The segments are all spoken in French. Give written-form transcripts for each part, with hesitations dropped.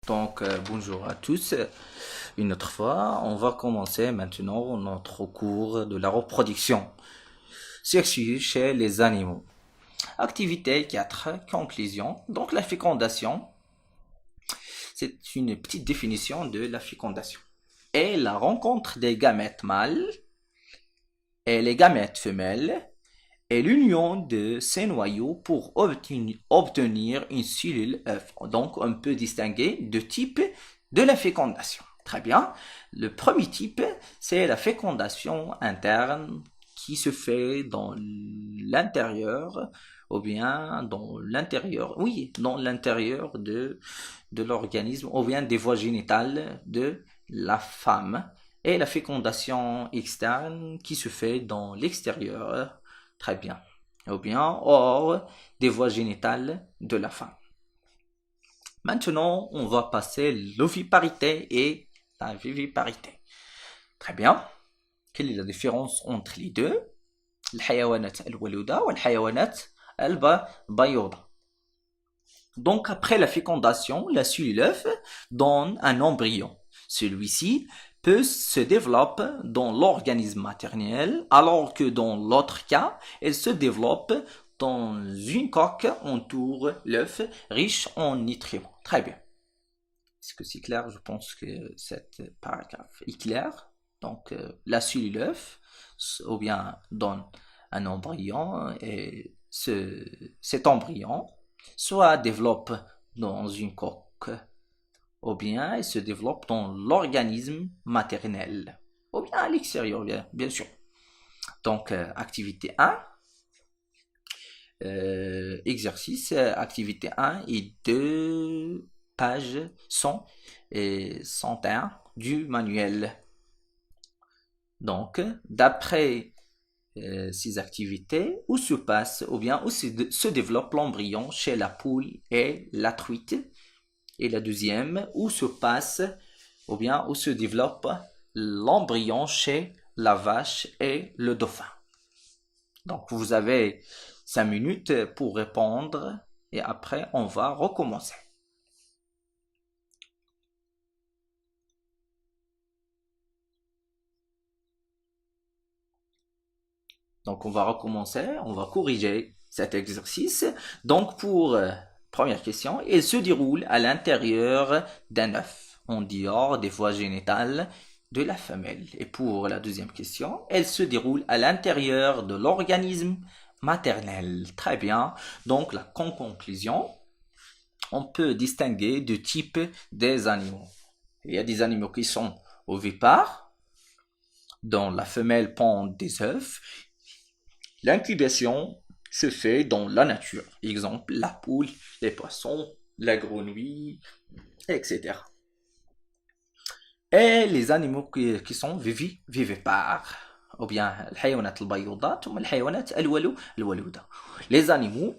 Bonjour à tous. Une autre fois, on va commencer maintenant notre cours de la reproduction sexuelle chez les animaux. Activité 4, conclusion. Donc la fécondation, c'est une petite définition de la fécondation. Et la rencontre des gamètes mâles et les gamètes femelles et l'union de ces noyaux pour obtenir une cellule œuf. Donc, on peut distinguer deux types de la fécondation. Très bien. Le premier type, c'est la fécondation interne qui se fait dans l'intérieur ou bien dans l'intérieur, oui, dans l'intérieur de l'organisme ou bien des voies génitales de la femme. Et la fécondation externe qui se fait dans l'extérieur. Très bien. Ou bien hors des voies génitales de la femme. Maintenant, on va passer l'oviparité et la viviparité. Très bien. Quelle est la différence entre les deux? الحيوانات الولودة والحيوانات البيضة. Donc, après la fécondation, la cellule œuf donne un embryon. Celui-ci peut se développer dans l'organisme maternel, alors que dans l'autre cas, elle se développe dans une coque entoure l'œuf riche en nutriments. Très bien. Est-ce que c'est clair? Je pense que cet paragraphe est clair. Donc, la cellule œuf, ou bien donne un embryon, et cet embryon soit développe dans une coque, ou bien il se développe dans l'organisme maternel, ou bien à l'extérieur, bien sûr. Donc, activité 1, exercice, activité 1 et 2, pages 100 et 101 du manuel. Donc, d'après ces activités, où se passe, ou bien où se développe l'embryon chez la poule et la truite. Et la deuxième, où se passe, ou bien où se développe l'embryon chez la vache et le dauphin. Donc, vous avez 5 minutes pour répondre et après, on va recommencer. Donc, on va recommencer, on va corriger cet exercice. Donc, pour première question, il se déroule à l'intérieur d'un œuf, en dehors des voies génitales de la femelle. Et pour la deuxième question, elle se déroule à l'intérieur de l'organisme maternel. Très bien. Donc, la conclusion, on peut distinguer deux types des animaux. Il y a des animaux qui sont ovipares, dont la femelle pond des œufs. L'incubation se fait dans la nature. Exemple, la poule, les poissons, la grenouille, etc. Et les animaux qui sont vivipares. Ou bien, les animaux,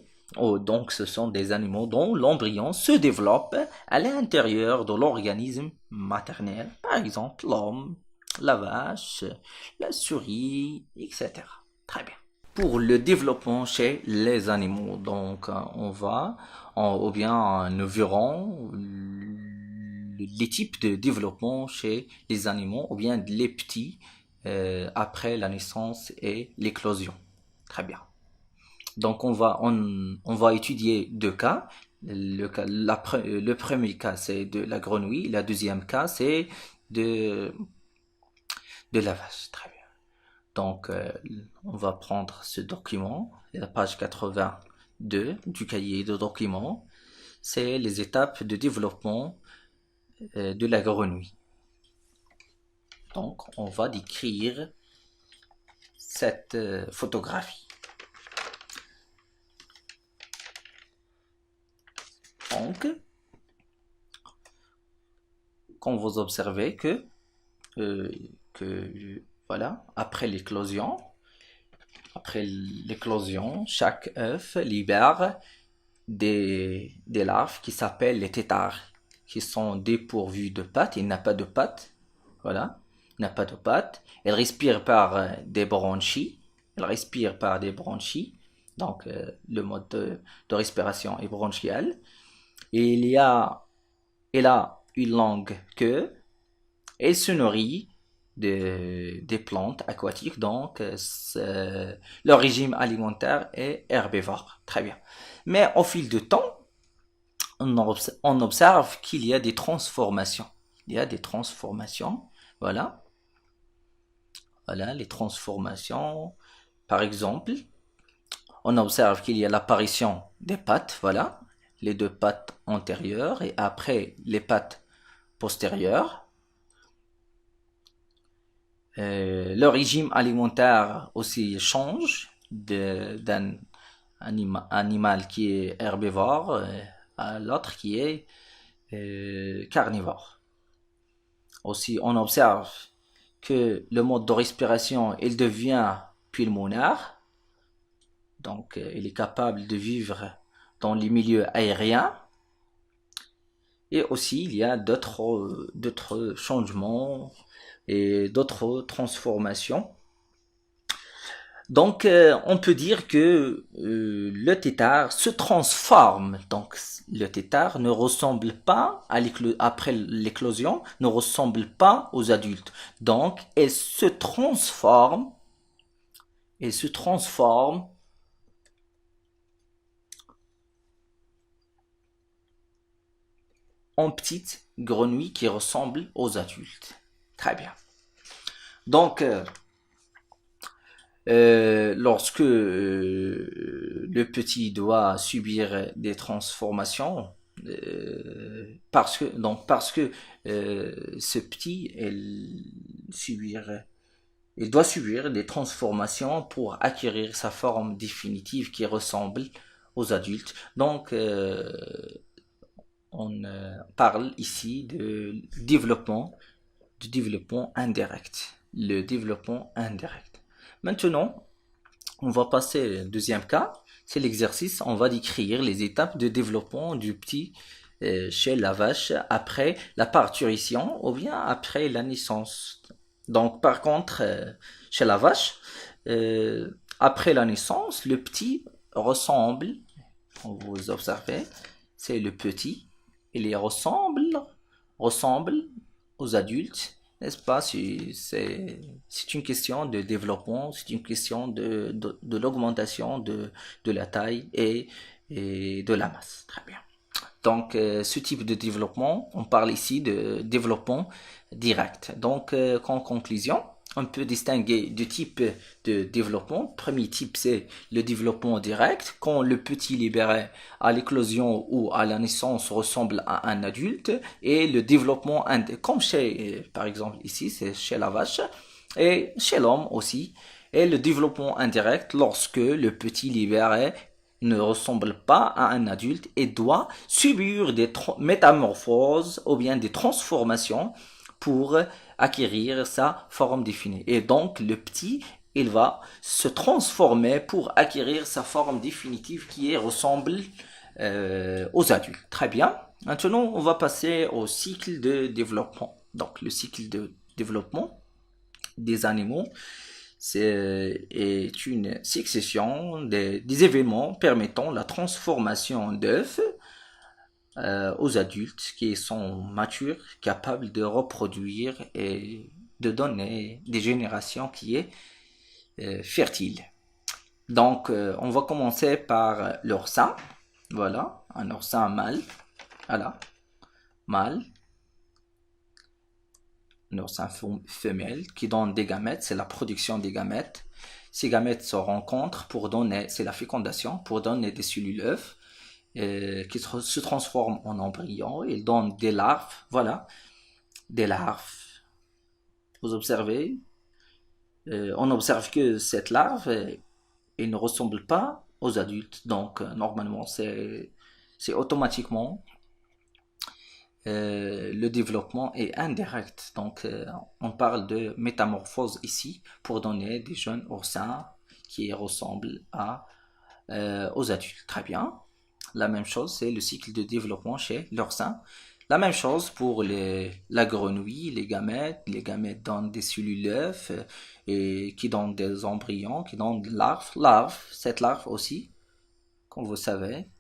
donc ce sont des animaux dont l'embryon se développe à l'intérieur de l'organisme maternel. Par exemple, l'homme, la vache, la souris, etc. Très bien. Pour le développement chez les animaux. Donc, ou bien nous verrons les types de développement chez les animaux, ou bien les petits après la naissance et l'éclosion. Très bien. Donc, on va étudier deux cas. Le premier cas, c'est de la grenouille. Le deuxième cas, c'est de, de la vache. Très bien. Donc, on va prendre ce document, la page 82 du cahier de documents. C'est les étapes de développement de la grenouille. Donc, on va décrire cette photographie. Donc, quand vous observez que voilà, après l'éclosion, chaque œuf libère des larves qui s'appellent les têtards, qui sont dépourvues de pattes. Il n'a pas de pattes. Voilà, il n'a pas de pattes. Elle respire par des bronchies. Donc, le mode de respiration est bronchial. Et elle a une longue queue et se nourrit des plantes aquatiques, donc leur régime alimentaire est herbivore. Très bien. Mais au fil du temps, on observe qu'il y a des transformations. Il y a des transformations, voilà. Voilà, les transformations. Par exemple, on observe qu'il y a l'apparition des pattes, voilà, les deux pattes antérieures et après les pattes postérieures. Le régime alimentaire aussi change d'un animal qui est herbivore à l'autre qui est carnivore. Aussi, on observe que le mode de respiration, il devient pulmonaire, donc il est capable de vivre dans les milieux aériens. Et aussi, il y a d'autres changements et d'autres transformations. Donc, on peut dire que le tétard se transforme. Donc, le tétard ne ressemble pas après l'éclosion, ne ressemble pas aux adultes. Donc, elle se transforme en petite grenouille qui ressemble aux adultes. Très bien. Donc, lorsque le petit doit subir des transformations, parce que ce petit, il doit subir des transformations pour acquérir sa forme définitive qui ressemble aux adultes. Donc, on parle ici de développement indirect. Le développement indirect. Maintenant, on va passer au deuxième cas. C'est l'exercice. On va décrire les étapes de développement du petit chez la vache après la parturition ou bien après la naissance. Donc, par contre, chez la vache, après la naissance, le petit ressemble, vous observez, c'est le petit, il ressemble aux adultes, n'est-ce pas? C'est une question de développement, c'est une question de l'augmentation de la taille et de la masse. Très bien. Donc, ce type de développement, on parle ici de développement direct. Donc, en conclusion, on peut distinguer deux types de développement. Le premier type, c'est le développement direct, quand le petit libéré à l'éclosion ou à la naissance ressemble à un adulte, et le développement, comme chez, par exemple ici, c'est chez la vache, et chez l'homme aussi, et le développement indirect lorsque le petit libéré ne ressemble pas à un adulte et doit subir des métamorphoses ou bien des transformations pour acquérir sa forme définie. Et donc le petit, il va se transformer pour acquérir sa forme définitive qui ressemble aux adultes. Très bien. Maintenant, on va passer au cycle de développement. Donc le cycle de développement des animaux est une succession des événements permettant la transformation d'œufs aux adultes qui sont matures, capables de reproduire et de donner des générations qui est fertile. Donc, on va commencer par l'oursin. Voilà, un oursin mâle. Voilà, mâle. Un oursin femelle qui donne des gamètes, c'est la production des gamètes. Ces gamètes se rencontrent pour donner, c'est la fécondation, pour donner des cellules œufs qui se transforment en embryons. Ils donnent des larves, voilà, des larves. Vous observez, on observe que cette larve, elle ne ressemble pas aux adultes. Donc, normalement, c'est automatiquement le développement est indirect. Donc, on parle de métamorphose ici pour donner des jeunes oursins qui ressemblent aux adultes. Très bien. La même chose, c'est le cycle de développement chez l'oursin. La même chose pour la grenouille, les gamètes. Les gamètes donnent des cellules œufs et qui donnent des embryons, qui donnent des larves. Cette larve aussi, comme vous savez,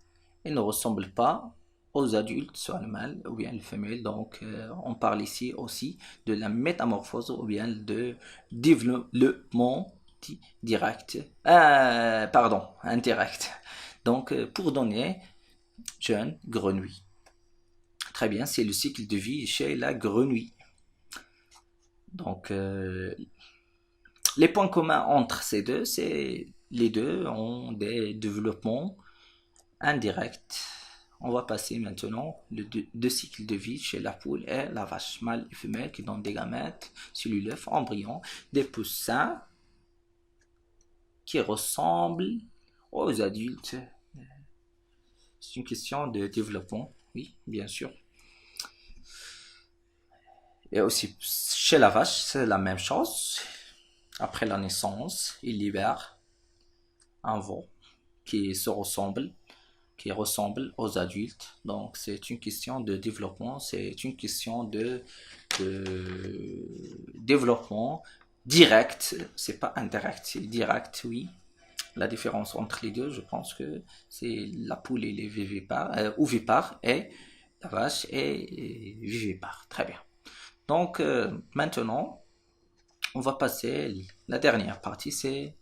elle ne ressemble pas aux adultes, soit le mâle ou bien le femelle. Donc, on parle ici aussi de la métamorphose ou bien de développement direct, pardon, indirect. Donc, pour donner jeune grenouille. Très bien, c'est le cycle de vie chez la grenouille. Donc, les points communs entre ces deux, c'est les deux ont des développements indirects. On va passer maintenant deux cycles de vie chez la poule et la vache, mâle et femelle, qui donnent des gamètes, cellules, embryons, des poussins qui ressemblent aux adultes. C'est une question de développement, oui, bien sûr. Et aussi, chez la vache, c'est la même chose. Après la naissance, il libère un veau qui se ressemble, qui ressemble aux adultes. Donc, c'est une question de développement, c'est une question de développement direct. C'est pas indirect, c'est direct, oui. La différence entre les deux, je pense que c'est la poule et les vivipares, ovipare, et la vache est vivipare. Très bien. Donc, maintenant, on va passer la dernière partie, c'est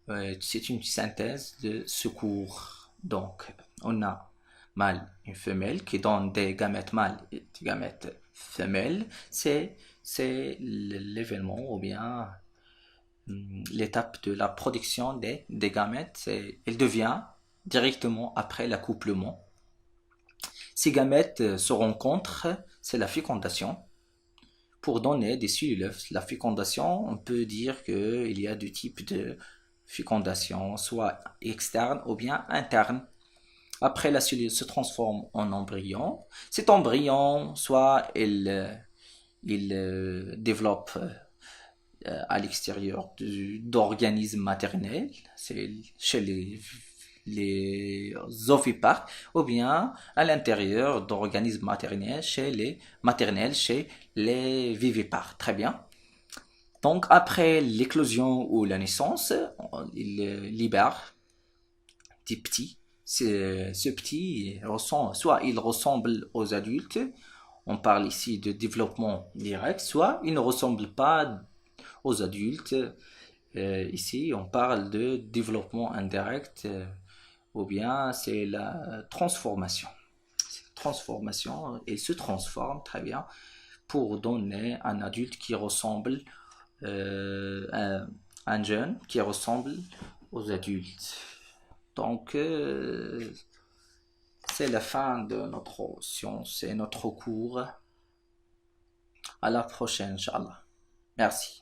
une synthèse de secours. Donc, on a mâle et femelle qui donnent des gamètes mâles et des gamètes femelles. C'est l'événement ou bien l'étape de la production des gamètes. Elle devient directement après l'accouplement. Ces gamètes se rencontrent, c'est la fécondation. Pour donner des cellules, la fécondation, on peut dire qu'il y a deux types de fécondation, soit externe ou bien interne. Après, la cellule se transforme en embryon. Cet embryon, soit il développe à l'extérieur d'organismes maternels, c'est chez les ovipares, ou bien à l'intérieur d'organismes maternels chez les vivipares. Très bien. Donc, après l'éclosion ou la naissance, il libère des petits. Ce petit ressemble, soit il ressemble aux adultes, on parle ici de développement direct, soit il ne ressemble pas aux adultes. Ici, on parle de développement indirect, ou bien c'est la transformation. Transformation, il se transforme très bien pour donner un adulte qui ressemble un jeune qui ressemble aux adultes. Donc, c'est la fin de notre science et notre cours. À la prochaine, Inch'Allah. Merci.